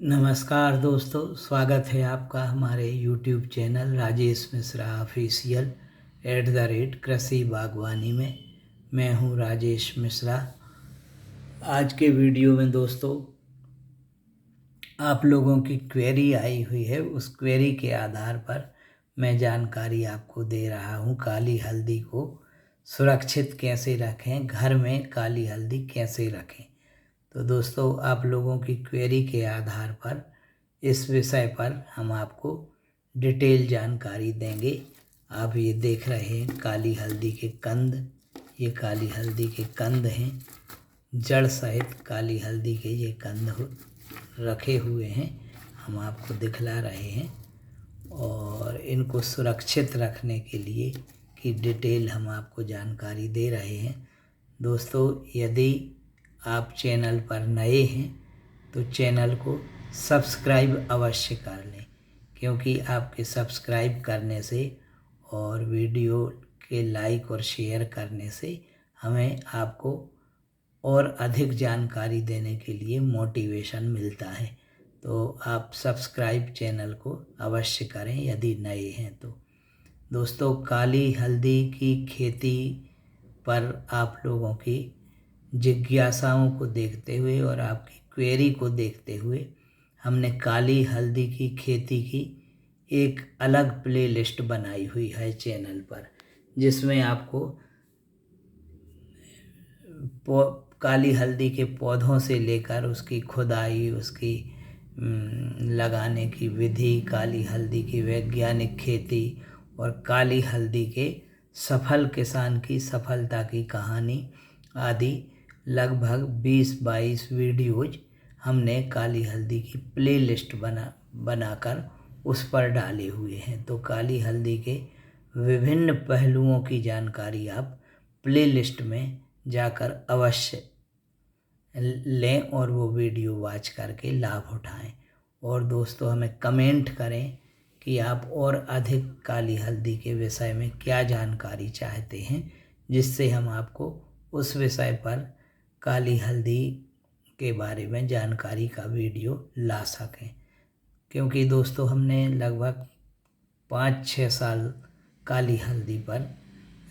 नमस्कार दोस्तों, स्वागत है आपका हमारे YouTube channel Rajesh Mishra official @कृषि बागवानी में। मैं हूं राजेश मिश्रा। आज के वीडियो में दोस्तों आप लोगों की क्वेरी आई हुई है, उस क्वेरी के आधार पर मैं जानकारी आपको दे रहा हूं। काली हल्दी को सुरक्षित कैसे रखें, घर में काली हल्दी कैसे रखें। तो दोस्तों आप लोगों की क्वेरी के आधार पर इस विषय पर हम आपको डिटेल जानकारी देंगे। आप ये देख रहे हैं काली हल्दी के कंद, ये काली हल्दी के कंद हैं। जड़ सहित काली हल्दी के ये कंद रखे हुए हैं, हम आपको दिखला रहे हैं। और इनको सुरक्षित रखने के लिए की डिटेल हम आपको जानकारी दे रहे हैं। दोस्तों यदि आप चैनल पर नए हैं तो चैनल को सब्सक्राइब अवश्य कर लें, क्योंकि आपके सब्सक्राइब करने से और वीडियो के लाइक और शेयर करने से हमें आपको और अधिक जानकारी देने के लिए मोटिवेशन मिलता है। तो आप सब्सक्राइब चैनल को अवश्य करें यदि नए हैं तो। दोस्तों काली हल्दी की खेती पर आप लोगों की जिज्ञासाओं को देखते हुए और आपकी क्वेरी को देखते हुए हमने काली हल्दी की खेती की एक अलग प्लेलिस्ट बनाई हुई है चैनल पर, जिसमें आपको काली हल्दी के पौधों से लेकर उसकी खुदाई, उसकी लगाने की विधि, काली हल्दी की वैज्ञानिक खेती और काली हल्दी के सफल किसान की सफलता की कहानी आदि लगभग 20-22 वीडियोज हमने काली हल्दी की प्लेलिस्ट बनाकर उस पर डाले हुए हैं। तो काली हल्दी के विभिन्न पहलुओं की जानकारी आप प्लेलिस्ट में जाकर अवश्य लें और वो वीडियो वॉच करके लाभ उठाएं। और दोस्तों हमें कमेंट करें कि आप और अधिक काली हल्दी के विषय में क्या जानकारी चाहते हैं, जिससे हम आपको उस विषय पर काली हल्दी के बारे में जानकारी का वीडियो ला सकें। क्योंकि दोस्तों हमने लगभग 5-6 साल काली हल्दी पर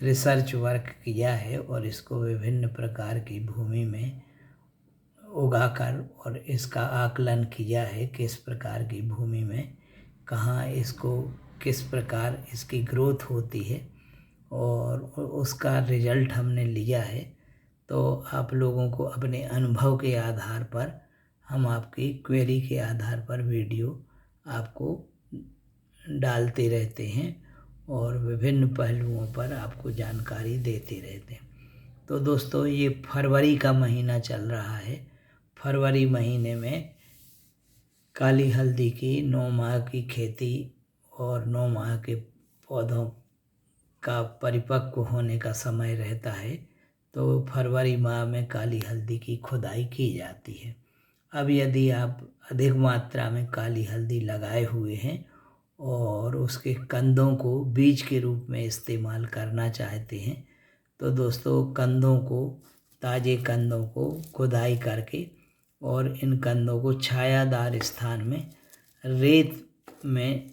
रिसर्च वर्क किया है और इसको विभिन्न प्रकार की भूमि में उगाकर और इसका आकलन किया है किस प्रकार की भूमि में कहाँ इसको किस प्रकार इसकी ग्रोथ होती है, और उसका रिजल्ट हमने लिया है। तो आप लोगों को अपने अनुभव के आधार पर हम आपकी क्वेरी के आधार पर वीडियो आपको डालते रहते हैं और विभिन्न पहलुओं पर आपको जानकारी देते रहते हैं। तो दोस्तों ये फरवरी का महीना चल रहा है। फरवरी महीने में काली हल्दी की 9 माह की खेती और 9 माह के पौधों का परिपक्व होने का समय रहता है। तो फरवरी माह में काली हल्दी की खुदाई की जाती है। अब यदि आप अधिक मात्रा में काली हल्दी लगाए हुए हैं और उसके कंदों को बीज के रूप में इस्तेमाल करना चाहते हैं, तो दोस्तों कंदों को, ताज़े कंदों को खुदाई करके और इन कंदों को छायादार स्थान में रेत में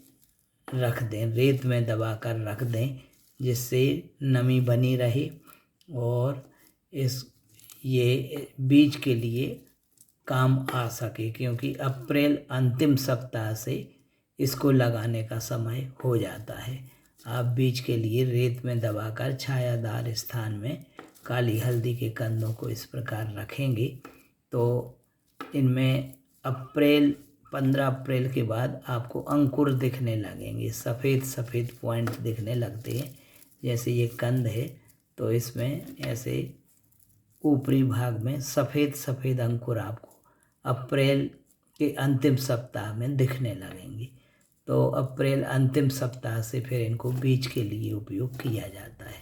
रख दें, रेत में दबाकर रख दें, जिससे नमी बनी रहे और ये बीज के लिए काम आ सके। क्योंकि अप्रैल अंतिम सप्ताह से इसको लगाने का समय हो जाता है। आप बीज के लिए रेत में दबाकर छायादार स्थान में काली हल्दी के कंदों को इस प्रकार रखेंगे तो इनमें 15 अप्रैल के बाद आपको अंकुर दिखने लगेंगे, सफ़ेद सफ़ेद पॉइंट दिखने लगते हैं। जैसे ये कंद है तो इसमें ऐसे ऊपरी भाग में सफ़ेद सफ़ेद अंकुर आपको अप्रैल के अंतिम सप्ताह में दिखने लगेंगे। तो अप्रैल अंतिम सप्ताह से फिर इनको बीज के लिए उपयोग किया जाता है।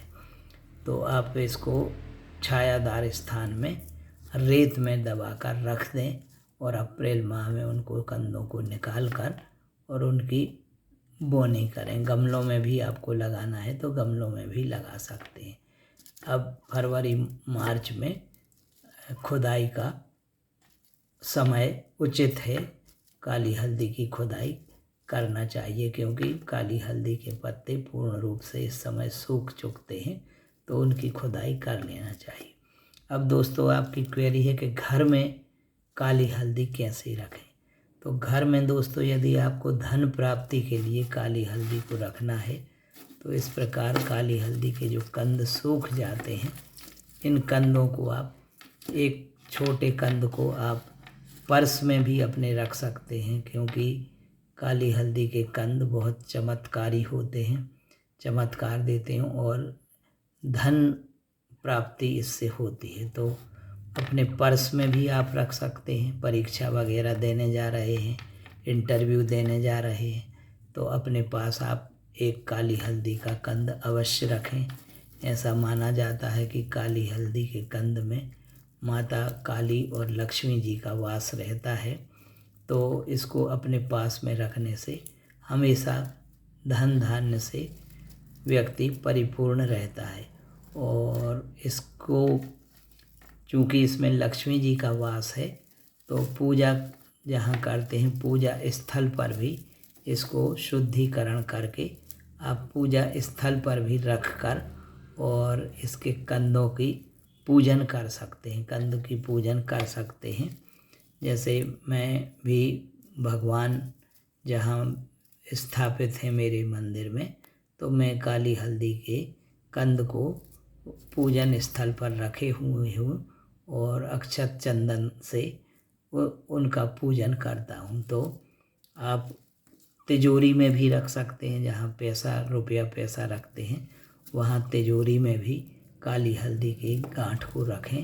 तो आप इसको छायादार स्थान में रेत में दबाकर रख दें और अप्रैल माह में उनको कंदों को निकाल कर और उनकी बोनी करें। गमलों में भी आपको लगाना है तो गमलों में भी लगा सकते हैं। अब फरवरी मार्च में खुदाई का समय उचित है, काली हल्दी की खुदाई करना चाहिए, क्योंकि काली हल्दी के पत्ते पूर्ण रूप से इस समय सूख चुकते हैं, तो उनकी खुदाई कर लेना चाहिए। अब दोस्तों आपकी क्वेरी है कि घर में काली हल्दी कैसे रखें। तो घर में दोस्तों यदि आपको धन प्राप्ति के लिए काली हल्दी को रखना है तो इस प्रकार काली हल्दी के जो कंद सूख जाते हैं, इन कंदों को आप, एक छोटे कंद को आप पर्स में भी अपने रख सकते हैं, क्योंकि काली हल्दी के कंद बहुत चमत्कारी होते हैं, चमत्कार देते हैं और धन प्राप्ति इससे होती है। तो अपने पर्स में भी आप रख सकते हैं। परीक्षा वगैरह देने जा रहे हैं, इंटरव्यू देने जा रहे हैं, तो अपने पास आप एक काली हल्दी का कंद अवश्य रखें। ऐसा माना जाता है कि काली हल्दी के कंद में माता काली और लक्ष्मी जी का वास रहता है, तो इसको अपने पास में रखने से हमेशा धन धान्य से व्यक्ति परिपूर्ण रहता है। और इसको चूँकि इसमें लक्ष्मी जी का वास है, तो पूजा जहाँ करते हैं पूजा स्थल पर भी इसको शुद्धिकरण करके आप पूजा स्थल पर भी रख कर और इसके कंदों की पूजन कर सकते हैं, कंद की पूजन कर सकते हैं। जैसे मैं भी भगवान जहाँ स्थापित है मेरे मंदिर में, तो मैं काली हल्दी के कंद को पूजन स्थल पर रखे हुए हूँ और अक्षत चंदन से उनका पूजन करता हूँ। तो आप तिजोरी में भी रख सकते हैं, जहाँ पैसा रुपया पैसा रखते हैं वहाँ तिजोरी में भी काली हल्दी के गांठ को रखें,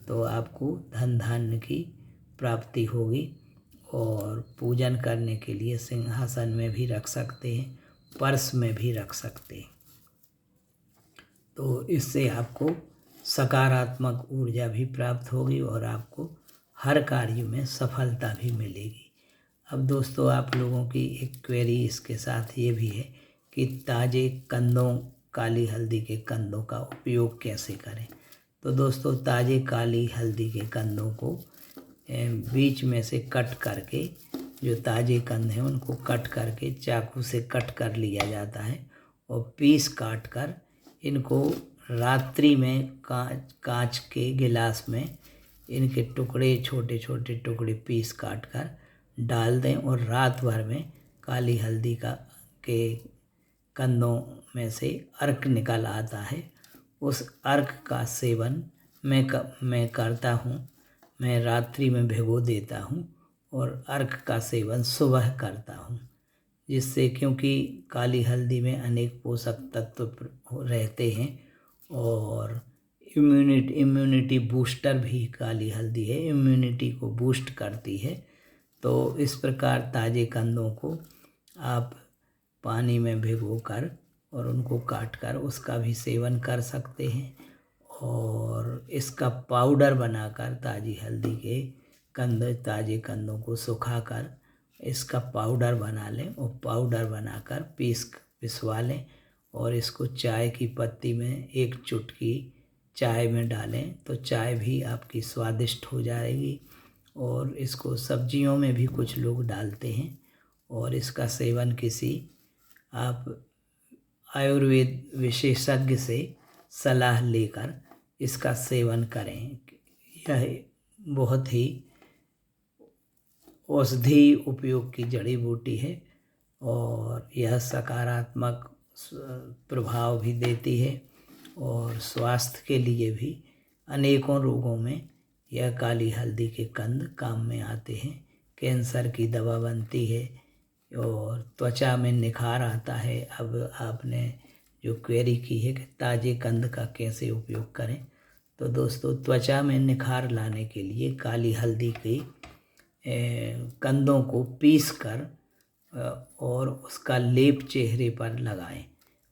तो आपको धन धान्य की प्राप्ति होगी। और पूजन करने के लिए सिंहासन में भी रख सकते हैं, पर्स में भी रख सकते हैं। तो इससे आपको सकारात्मक ऊर्जा भी प्राप्त होगी और आपको हर कार्य में सफलता भी मिलेगी। अब दोस्तों आप लोगों की एक क्वेरी इसके साथ ये भी है कि ताज़े कंदों, काली हल्दी के कंदों का उपयोग कैसे करें। तो दोस्तों ताज़े काली हल्दी के कंदों को बीच में से कट करके, जो ताज़े कंद हैं उनको कट करके चाकू से कट कर लिया जाता है और पीस काट कर इनको रात्रि में कांच के गिलास में इनके टुकड़े, छोटे छोटे टुकड़े पीस काट कर डाल दें और रात भर में काली हल्दी के कंदों में से अर्क निकल आता है। उस अर्क का सेवन मैं करता हूँ। मैं रात्रि में भिगो देता हूँ और अर्क का सेवन सुबह करता हूँ, जिससे, क्योंकि काली हल्दी में अनेक पोषक तत्व रहते हैं और इम्यूनिटी बूस्टर भी काली हल्दी है, इम्यूनिटी को बूस्ट करती है। तो इस प्रकार ताज़े कंदों को आप पानी में भिगोकर और उनको काटकर उसका भी सेवन कर सकते हैं और इसका पाउडर बनाकर ताज़ी हल्दी के ताज़े कंदों को सुखाकर इसका पाउडर बना लें और पाउडर बनाकर पिसवा लें और इसको चाय की पत्ती में एक चुटकी चाय में डालें तो चाय भी आपकी स्वादिष्ट हो जाएगी। और इसको सब्जियों में भी कुछ लोग डालते हैं और इसका सेवन किसी आप आयुर्वेद विशेषज्ञ से सलाह लेकर इसका सेवन करें। यह बहुत ही औषधि उपयोग की जड़ी बूटी है और यह सकारात्मक प्रभाव भी देती है और स्वास्थ्य के लिए भी अनेकों रोगों में यह काली हल्दी के कंद काम में आते हैं। कैंसर की दवा बनती है और त्वचा में निखार आता है। अब आपने जो क्वेरी की है कि ताज़े कंद का कैसे उपयोग करें, तो दोस्तों त्वचा में निखार लाने के लिए काली हल्दी के कंदों को पीस कर और उसका लेप चेहरे पर लगाएं।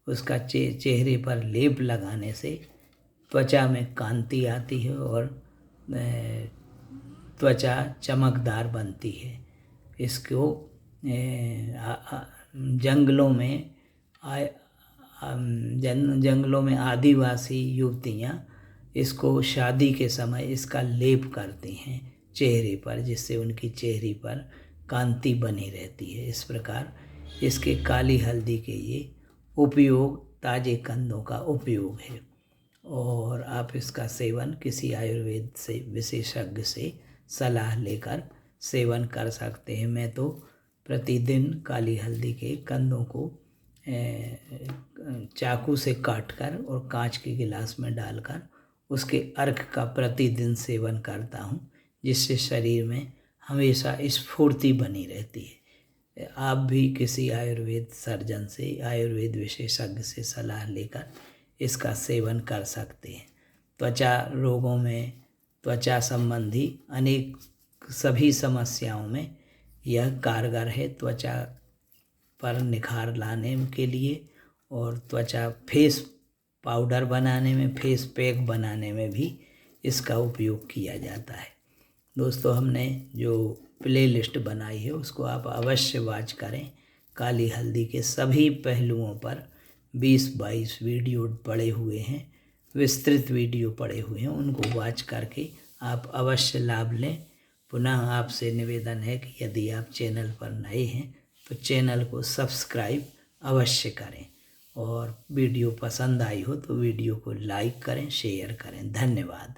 उसका चेहरे पर लेप लगाने से त्वचा में कांति आती है और त्वचा चमकदार बनती है। इसको जंगलों में आदिवासी युवतियाँ इसको शादी के समय इसका लेप करती हैं चेहरे पर, जिससे उनकी चेहरे पर कांति बनी रहती है। इस प्रकार इसके काली हल्दी के ये उपयोग ताजे कंदों का उपयोग है और आप इसका सेवन किसी आयुर्वेद से विशेषज्ञ से सलाह लेकर सेवन कर सकते हैं। मैं तो प्रतिदिन काली हल्दी के कंदों को चाकू से काटकर और कांच के गिलास में डालकर उसके अर्क का प्रतिदिन सेवन करता हूँ, जिससे शरीर में हमेशा स्फूर्ति बनी रहती है। आप भी किसी आयुर्वेद सर्जन से, आयुर्वेद विशेषज्ञ से सलाह लेकर इसका सेवन कर सकते हैं। त्वचा रोगों में, त्वचा संबंधी अनेक सभी समस्याओं में यह कारगर है। त्वचा पर निखार लाने के लिए और त्वचा फेस पाउडर बनाने में, फेस पैक बनाने में भी इसका उपयोग किया जाता है। दोस्तों, हमने जो प्लेलिस्ट बनाई है उसको आप अवश्य वॉच करें। काली हल्दी के सभी पहलुओं पर 20-22 वीडियो पड़े हुए हैं, विस्तृत वीडियो पड़े हुए हैं, उनको वॉच करके आप अवश्य लाभ लें। पुनः आपसे निवेदन है कि यदि आप चैनल पर नए हैं तो चैनल को सब्सक्राइब अवश्य करें और वीडियो पसंद आई हो तो वीडियो को लाइक करें, शेयर करें। धन्यवाद।